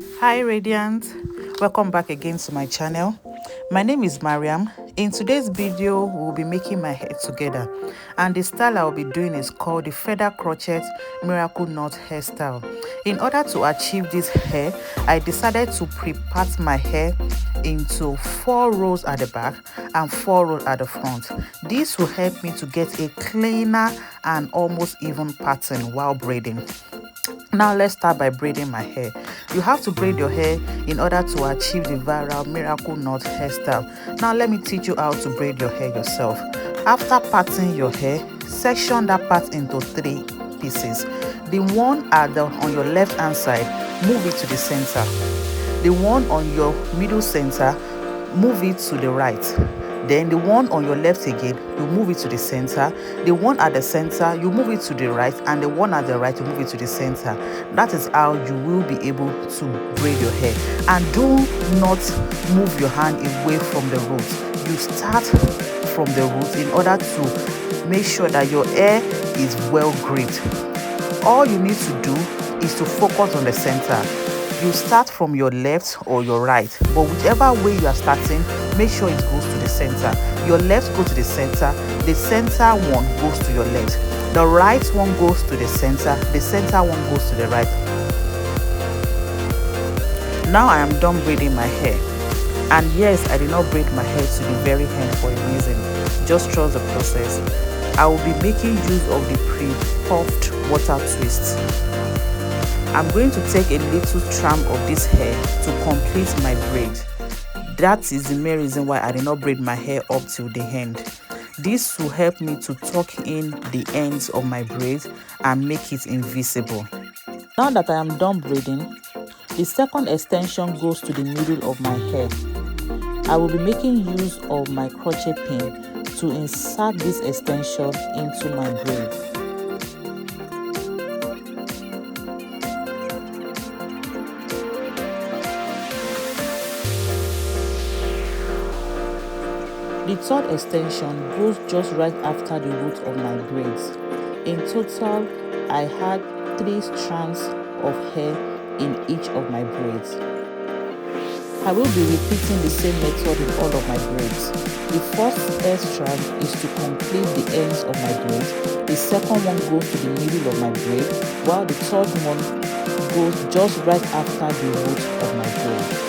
Hi Radiant, welcome back again to my channel. My name is Mariam. In today's video we'll be making my hair together, and the style I'll be doing is called the feather crochet miracle knot hairstyle. In order to achieve this hair, I decided to pre-part my hair into 4 rows at the back and 4 rows at the front. This will help me to get a cleaner and almost even pattern while braiding. Now let's start by braiding my hair. You have to braid your hair in order to achieve the viral miracle knot hairstyle. Now let me teach you how to braid your hair yourself. After parting your hair, section that part into 3 pieces. The one on your left hand side, move it to the center. The one on your middle center, move it to the right. Then the one on your left again, you move it to the center. The one at the center, you move it to the right, and the one at the right, you move it to the center. That is how you will be able to braid your hair. And do not move your hand away from the root. You start from the root in order to make sure that your hair is well gripped. All you need to do is to focus on the center. You start from your left or your right, but whichever way you are starting, make sure it goes to the center. Your left goes to the center one goes to your left, the right one goes to the center one goes to the right. Now I am done braiding my hair, and yes, I did not braid my hair to the very end for a reason. Just trust the process. I will be making use of the pre-puffed water twist. I'm going to take a little strand of this hair to complete my braid. That is the main reason why I did not braid my hair up till the end. This will help me to tuck in the ends of my braid and make it invisible. Now that I am done braiding, the second extension goes to the middle of my hair. I will be making use of my crochet pin to insert this extension into my braid. The third extension goes just right after the root of my braids. In total, I had 3 strands of hair in each of my braids. I will be repeating the same method in all of my braids. The first hair strand is to complete the ends of my braids. The second one goes to the middle of my braid, while the third one goes just right after the root of my braid.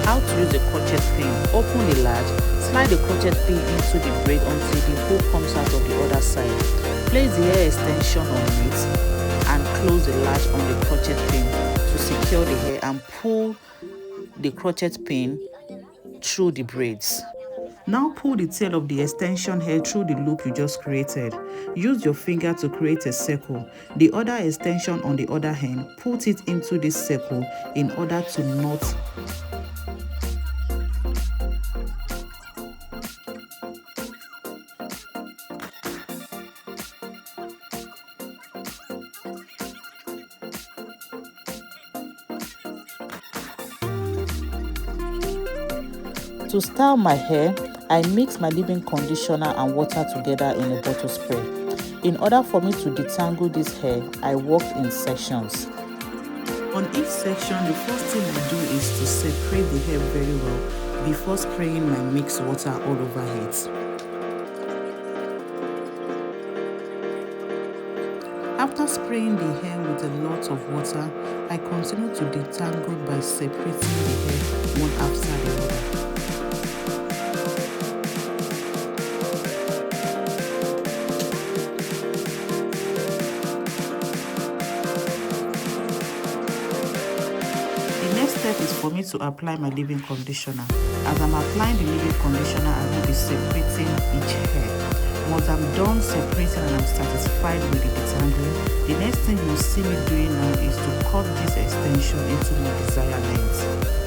How to use a crochet pin. Open the latch, slide the crochet pin into the braid until the hole comes out of the other side. Place the hair extension on it and close the latch on the crochet pin to secure the hair, and pull the crochet pin through the braids. Now pull the tail of the extension hair through the loop you just created. Use your finger to create a circle. The other extension on the other hand, put it into this circle in order to knot. To style my hair, I mix my leave-in conditioner and water together in a bottle spray. In order for me to detangle this hair, I worked in sections. On each section, the first thing I do is to separate the hair very well before spraying my mixed water all over it. After spraying the hair with a lot of water, I continue to detangle by separating the hair one after the other. The next step is for me to apply my leave-in conditioner. As I'm applying the leave-in conditioner, I will be separating each hair. Once I'm done separating and I'm satisfied with the detangling, the next thing you'll see me doing now is to cut this extension into my desired length.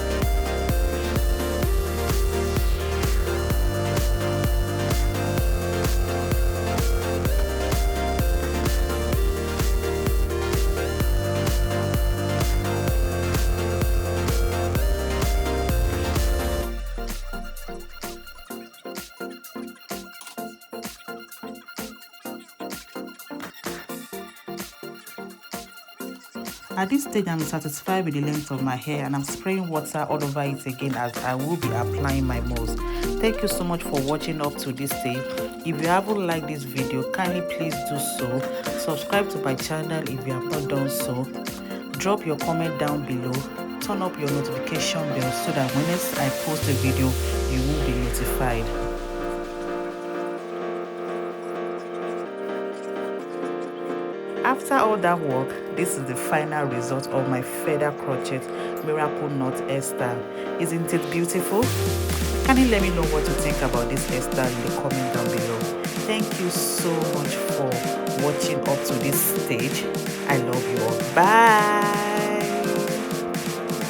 At this stage, I'm satisfied with the length of my hair and I'm spraying water all over it again as I will be applying my mousse. Thank you so much for watching up to this stage. If you haven't liked this video, kindly please do so. Subscribe to my channel if you have not done so. Drop your comment down below. Turn up your notification bell so that whenever I post a video, you will be notified. After all that work, this is the final result of my feather crochet miracle knot hairstyle. Isn't it beautiful? Can you let me know what you think about this hairstyle in the comment down below? Thank you so much for watching up to this stage.